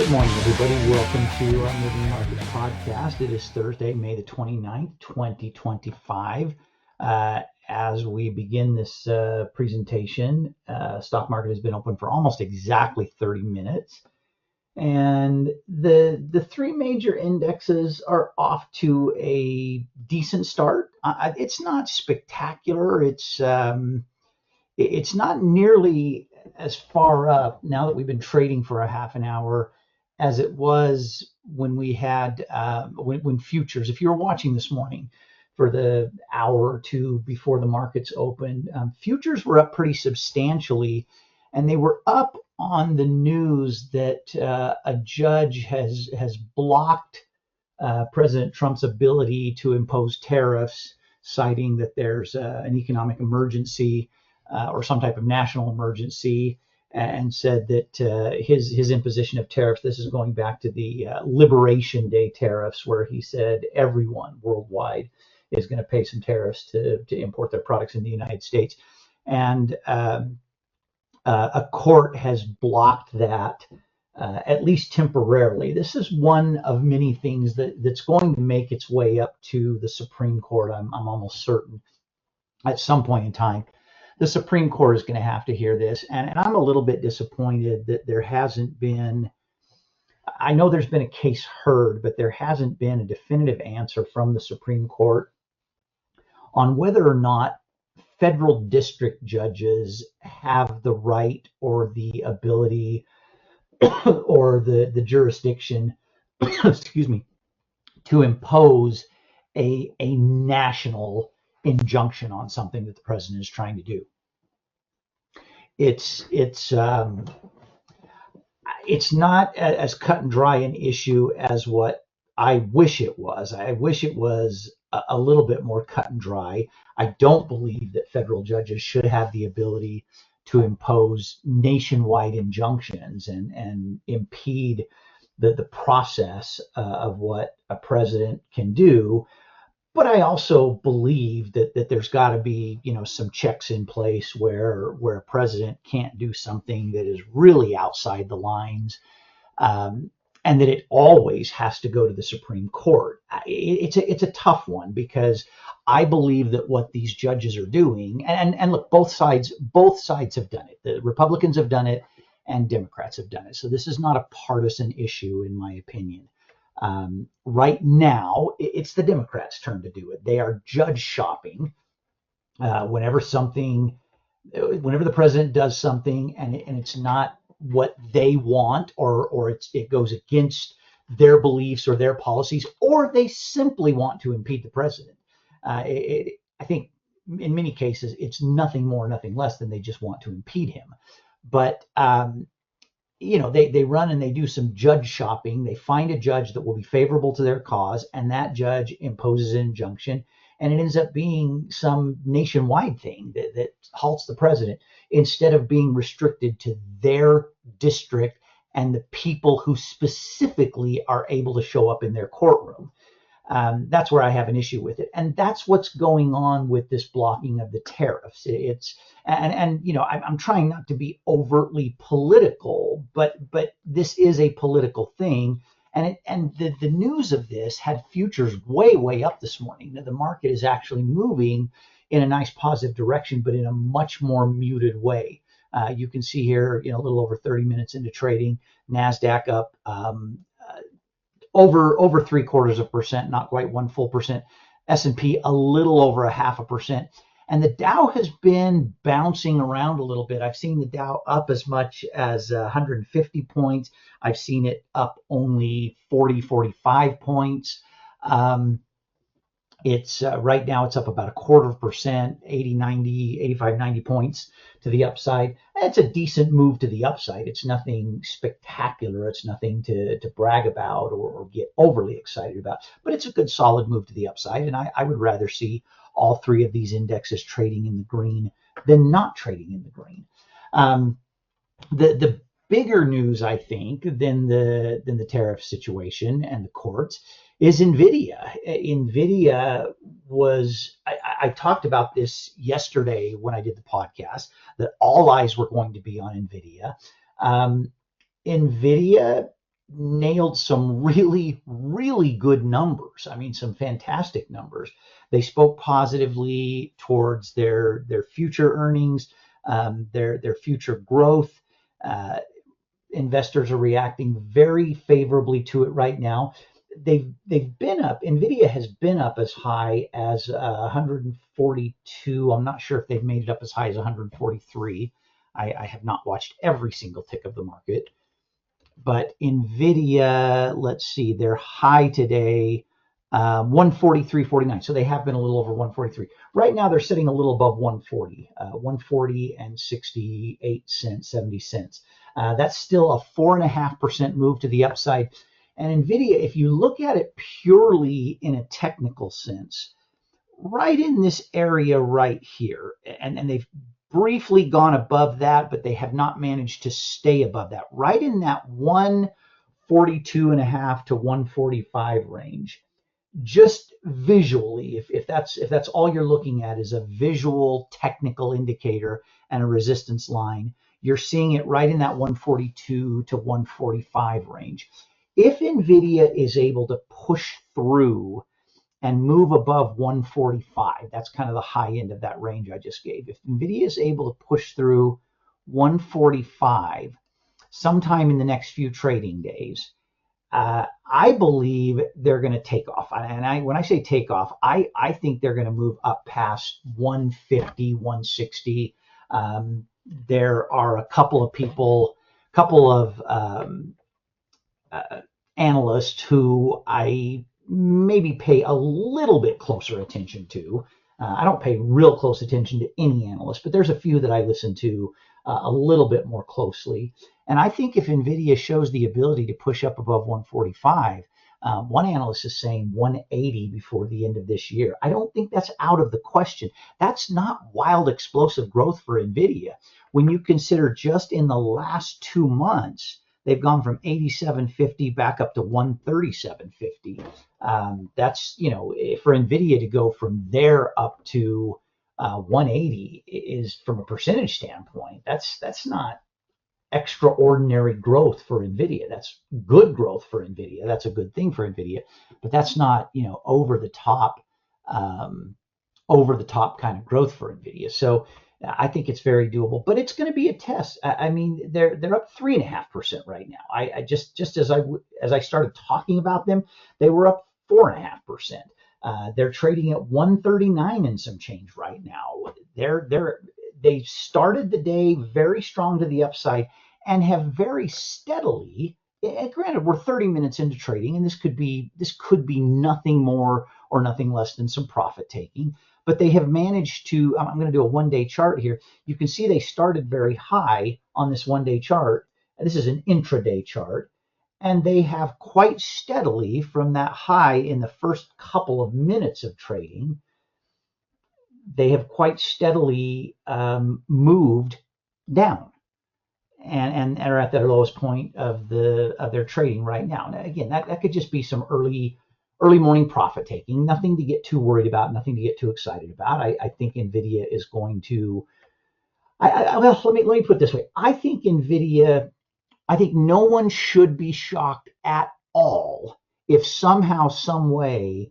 Good morning, everybody. Welcome to our Moving Markets podcast. It is Thursday, May the 29th, 2025. As we begin this presentation, stock market has been open for almost exactly 30 minutes. And the three major indexes are off to a decent start. It's not spectacular. It's not nearly as far up now that we've been trading for a half an hour as it was when we had when futures. If you were watching this morning for the hour or two before the markets opened, futures were up pretty substantially, and they were up on the news that a judge has blocked President Trump's ability to impose tariffs, citing that there's an economic emergency or some type of national emergency, and said that his imposition of tariffs, this is going back to the Liberation Day tariffs, where he said everyone worldwide is going to pay some tariffs to import their products in the United States. And a court has blocked that, at least temporarily. This is one of many things that's going to make its way up to the Supreme Court. I'm almost certain at some point in time. The Supreme Court is going to have to hear this, and I'm a little bit disappointed that there hasn't been, I know there's been a case heard, but there hasn't been a definitive answer from the Supreme Court on whether or not federal district judges have the right or the ability or the jurisdiction, excuse me, to impose a national injunction on something that the president is trying to do. It's not as cut and dry an issue as what I wish it was. I wish it was a little bit more cut and dry. I don't believe that federal judges should have the ability to impose nationwide injunctions and impede the process of what a president can do. But I also believe that there's got to be, some checks in place where a president can't do something that is really outside the lines, and that it always has to go to the Supreme Court. It's a tough one, because I believe that what these judges are doing, and look, both sides have done it. The Republicans have done it, and Democrats have done it. So this is not a partisan issue, in my opinion. Right now, it's the Democrats' turn to do it. They are judge shopping whenever the president does something and it's not what they want, or it goes against their beliefs or their policies, or they simply want to impede the president. I think in many cases it's nothing more, nothing less than they just want to impede him. But they run and they do some judge shopping. They find a judge that will be favorable to their cause, and that judge imposes an injunction, and it ends up being some nationwide thing that halts the president, instead of being restricted to their district and the people who specifically are able to show up in their courtroom. That's where I have an issue with it, and that's what's going on with this blocking of the tariffs. I'm trying not to be overtly political, but this is a political thing, and the news of this had futures way up this morning. Now, the market is actually moving in a nice positive direction, but in a much more muted way. You can see here, a little over 30 minutes into trading, NASDAQ up over 0.75%, not quite 1 full percent. S&P a little over 0.5%. And the Dow has been bouncing around a little bit. I've seen the Dow up as much as 150 points. I've seen it up only 45 points. It's right now it's up about 0.25%, 85, 90 points to the upside. It's a decent move to the upside. It's nothing spectacular. It's nothing to brag about or get overly excited about, but it's a good solid move to the upside. And I would rather see all three of these indexes trading in the green than not trading in the green. The bigger news, I think, than the tariff situation and the courts is Nvidia. Nvidia was, I talked about this yesterday when I did the podcast, that all eyes were going to be on Nvidia. Nvidia nailed some really, really good numbers. I mean, some fantastic numbers. They spoke positively towards their future earnings, their future growth. Uh, Investors are reacting very favorably to it right now. They've been up. Nvidia has been up as high as 142. I'm not sure if they've made it up as high as 143. I have not watched every single tick of the market, but Nvidia, let's see, they're high today, 143.49. So they have been a little over 143. Right now they're sitting a little above 140, 140 and 68 cents, 70 cents. That's still a 4.5% move to the upside. And Nvidia, if you look at it purely in a technical sense, right in this area right here, and they've briefly gone above that, but they have not managed to stay above that, right in that 142.5 to 145 range. Just visually, if that's all you're looking at is a visual technical indicator and a resistance line, you're seeing it right in that 142 to 145 range. If Nvidia is able to push through and move above 145, that's kind of the high end of that range I just gave. If Nvidia is able to push through 145 sometime in the next few trading days, I believe they're going to take off. And when I say take off, I think they're going to move up past 150, 160. There are a couple of analysts who I maybe pay a little bit closer attention to. I don't pay real close attention to any analyst, but there's a few that I listen to a little bit more closely. And I think if Nvidia shows the ability to push up above 145, one analyst is saying 180 before the end of this year. I don't think that's out of the question. That's not wild, explosive growth for Nvidia. When you consider just in the last 2 months, they've gone from 87.50 back up to 137.50. That's, for Nvidia to go from there up to 180 is, from a percentage standpoint, that's not extraordinary growth for Nvidia. That's good growth for Nvidia. That's a good thing for Nvidia, but that's not, over the top kind of growth for Nvidia. So I think it's very doable, but it's going to be a test. I mean, they're up 3.5% right now. I just as I started talking about them, they were up 4.5%. They're trading at 139 and some change right now. They started the day very strong to the upside and have very steadily. And granted, we're 30 minutes into trading, and this could be nothing more or nothing less than some profit taking. But they have managed to, I'm going to do a one-day chart here. You can see they started very high on this one-day chart. This is an intraday chart. And they have quite steadily, from that high in the first couple of minutes of trading, they have quite steadily moved down and are at their lowest point of their trading right now. Now, again, that could just be some early morning profit taking. Nothing to get too worried about. Nothing to get too excited about. I think Nvidia is going to. Well, let me put it this way. I think Nvidia. I think no one should be shocked at all if somehow, some way,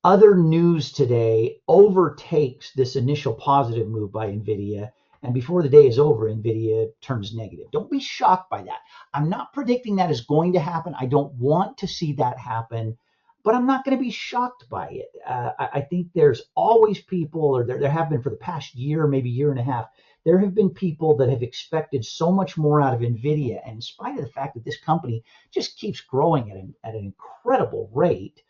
other news today overtakes this initial positive move by Nvidia, and before the day is over, Nvidia turns negative. Don't be shocked by that. I'm not predicting that is going to happen. I don't want to see that happen, but I'm not going to be shocked by it. I think there's always people, or there have been for the past year, maybe year and a half, there have been people that have expected so much more out of Nvidia, and in spite of the fact that this company just keeps growing at an incredible rate,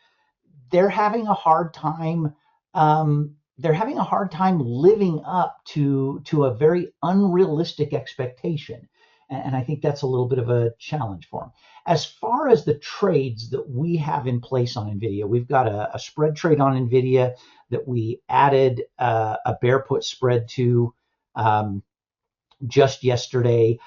they're having a hard time. They're having a hard time living up to a very unrealistic expectation, and I think that's a little bit of a challenge for them. As far as the trades that we have in place on Nvidia, we've got a spread trade on Nvidia that we added a bear put spread to just yesterday.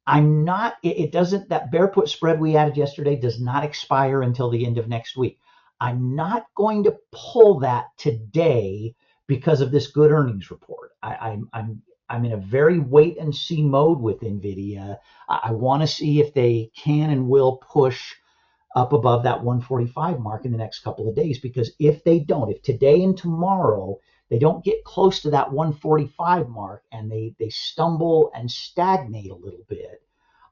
That bear put spread we added yesterday does not expire until the end of next week. I'm not going to pull that today because of this good earnings report. I'm in a very wait and see mode with Nvidia. I want to see if they can and will push up above that 145 mark in the next couple of days, because if they don't, if today and tomorrow they don't get close to that 145 mark and they stumble and stagnate a little bit,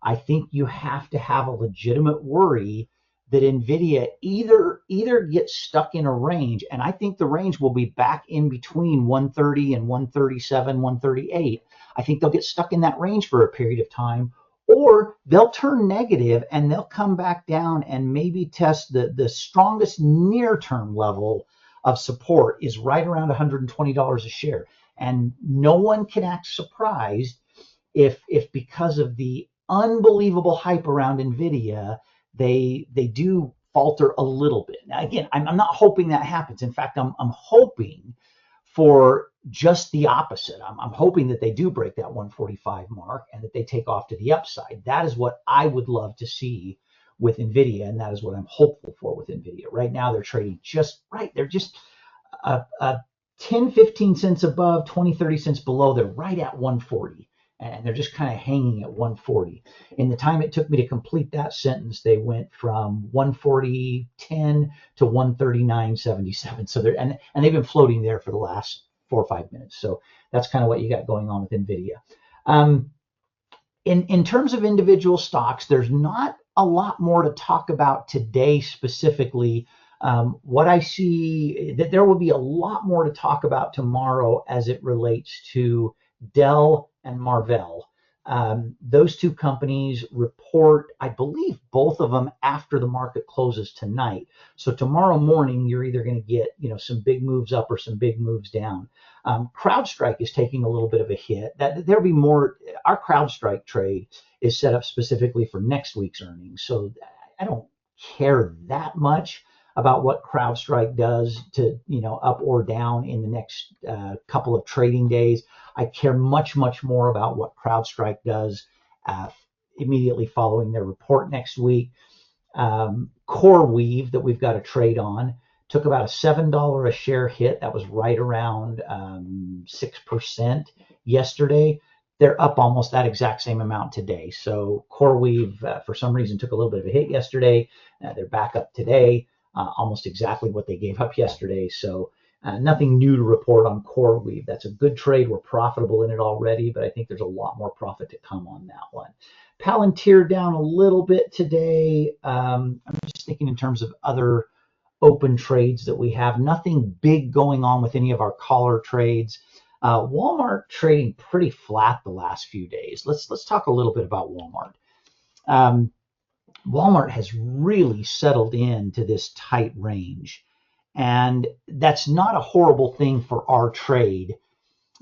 I think you have to have a legitimate worry that Nvidia either gets stuck in a range, and I think the range will be back in between 130 and 137, 138. I think they'll get stuck in that range for a period of time, or they'll turn negative and they'll come back down and maybe test the strongest near-term level of support is right around $120 a share. And no one can act surprised if because of the unbelievable hype around Nvidia, they do falter a little bit. Now, again, I'm not hoping that happens. In fact, I'm hoping for just the opposite. I'm hoping that they do break that 145 mark and that they take off to the upside. That is what I would love to see with Nvidia, and that is what I'm hopeful for with Nvidia. Right now, they're trading just right. They're just 10, 15 cents above, 20, 30 cents below. They're right at 140. And they're just kind of hanging at 140. In the time it took me to complete that sentence, they went from 140.10 to 139.77. So they're and they've been floating there for the last 4 or 5 minutes. So that's kind of what you got going on with Nvidia. In terms of individual stocks, there's not a lot more to talk about today specifically. What I see that there will be a lot more to talk about tomorrow as it relates to Dell and Marvell. Those two companies report, I believe, both of them after the market closes tonight. So tomorrow morning, you're either going to get some big moves up or some big moves down. CrowdStrike is taking a little bit of a hit. There'll be more. Our CrowdStrike trade is set up specifically for next week's earnings, so I don't care that much about what CrowdStrike does to up or down in the next couple of trading days. I care much more about what CrowdStrike does immediately following their report next week. CoreWeave, that we've got a trade on, took about a $7 a share hit. That was right around 6% yesterday. They're up almost that exact same amount today. So CoreWeave, for some reason, took a little bit of a hit yesterday. They're back up today. Almost exactly what they gave up yesterday. So nothing new to report on CoreWeave. That's a good trade. We're profitable in it already, but I think there's a lot more profit to come on that one. Palantir down a little bit today. I'm just thinking in terms of other open trades that we have. Nothing big going on with any of our caller trades. Walmart trading pretty flat the last few days. Let's talk a little bit about Walmart. Walmart has really settled into this tight range. And that's not a horrible thing for our trade,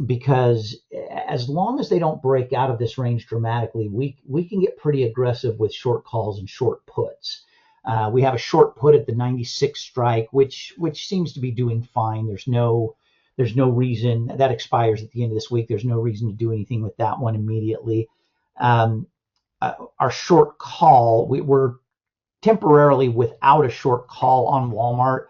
because as long as they don't break out of this range dramatically, we can get pretty aggressive with short calls and short puts. We have a short put at the 96 strike, which seems to be doing fine. There's no reason that expires at the end of this week. There's no reason to do anything with that one immediately. Our short call, we're temporarily without a short call on Walmart.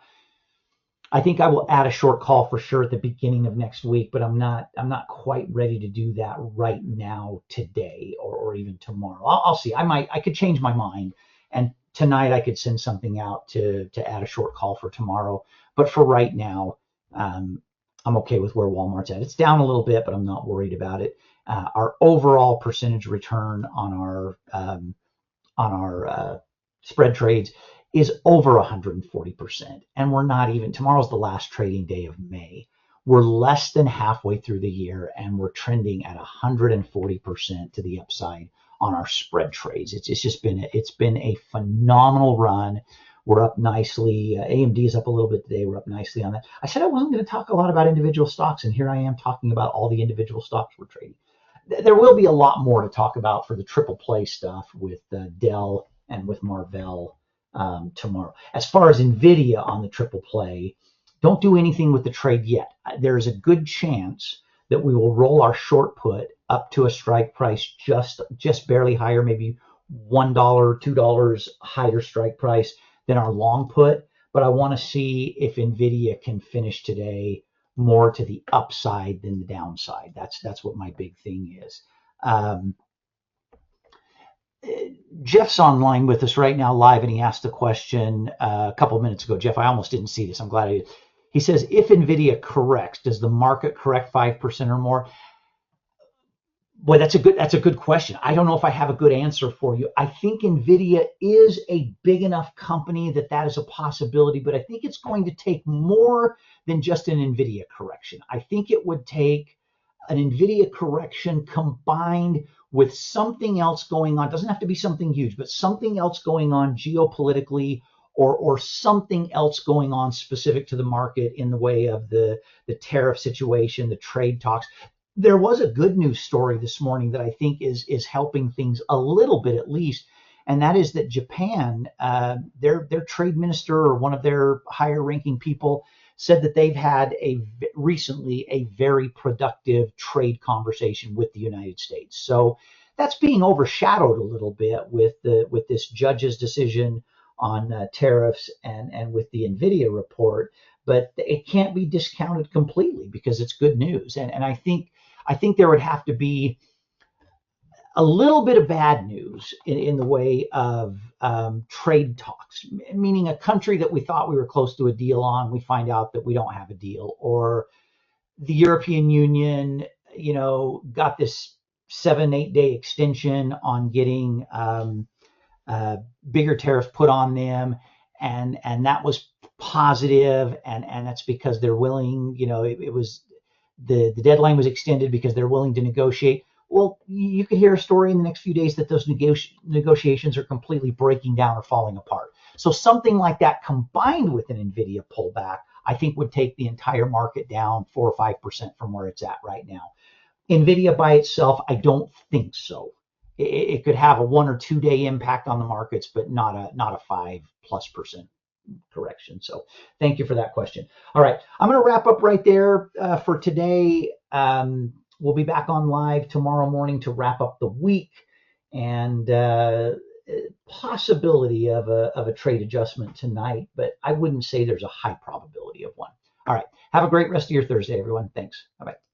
I think I will add a short call for sure at the beginning of next week, but I'm not quite ready to do that right now today or even tomorrow. I'll see. I could change my mind, and tonight I could send something out to add a short call for tomorrow. But for right now, I'm okay with where Walmart's at. It's down a little bit, but I'm not worried about it. Our overall percentage return on our spread trades is over 140%. And we're not even, tomorrow's the last trading day of May. We're less than halfway through the year, and we're trending at 140% to the upside on our spread trades. It's been a phenomenal run. We're up nicely. AMD is up a little bit today. We're up nicely on that. I said I wasn't going to talk a lot about individual stocks, and here I am talking about all the individual stocks we're trading. There will be a lot more to talk about for the triple play stuff with Dell and with Marvell tomorrow. As far as Nvidia on the triple play, don't do anything with the trade yet. There's a good chance that we will roll our short put up to a strike price just barely higher, maybe $1, $2 higher strike price than our long put. But I want to see if Nvidia can finish today more to the upside than the downside. That's what my big thing is. Um, Jeff's online with us right now live, and he asked a question a couple of minutes ago. Jeff, I almost didn't see this. I'm glad I did. He says, if Nvidia corrects, does the market correct 5% or more? Boy, that's a good question. I don't know if I have a good answer for you. I think Nvidia is a big enough company that is a possibility, but I think it's going to take more than just an Nvidia correction. I think it would take an Nvidia correction combined with something else going on. It doesn't have to be something huge, but something else going on geopolitically, or something else going on specific to the market in the way of the tariff situation, the trade talks. There was a good news story this morning that I think is helping things a little bit at least, and that is that Japan, their trade minister or one of their higher ranking people said that they've had recently a very productive trade conversation with the United States. So that's being overshadowed a little bit with this judge's decision on tariffs and with the Nvidia report, but it can't be discounted completely because it's good news. And I think there would have to be a little bit of bad news in the way of trade talks, meaning a country that we thought we were close to a deal on, we find out that we don't have a deal, or the European Union, got this 7-8 day extension on getting bigger tariffs put on them, and that was positive, and that's because they're willing. It was the deadline was extended because they're willing to negotiate. Well, you could hear a story in the next few days that those negotiations are completely breaking down or falling apart. So something like that combined with an Nvidia pullback, I think would take the entire market down 4 or 5% from where it's at right now. Nvidia by itself, I don't think so. It could have a 1 or 2 day impact on the markets, but not a 5+% correction. So thank you for that question. All right, I'm going to wrap up right there for today. We'll be back on live tomorrow morning to wrap up the week, and possibility of a trade adjustment tonight, but I wouldn't say there's a high probability of one. All right, have a great rest of your Thursday, everyone. Thanks. Bye-bye.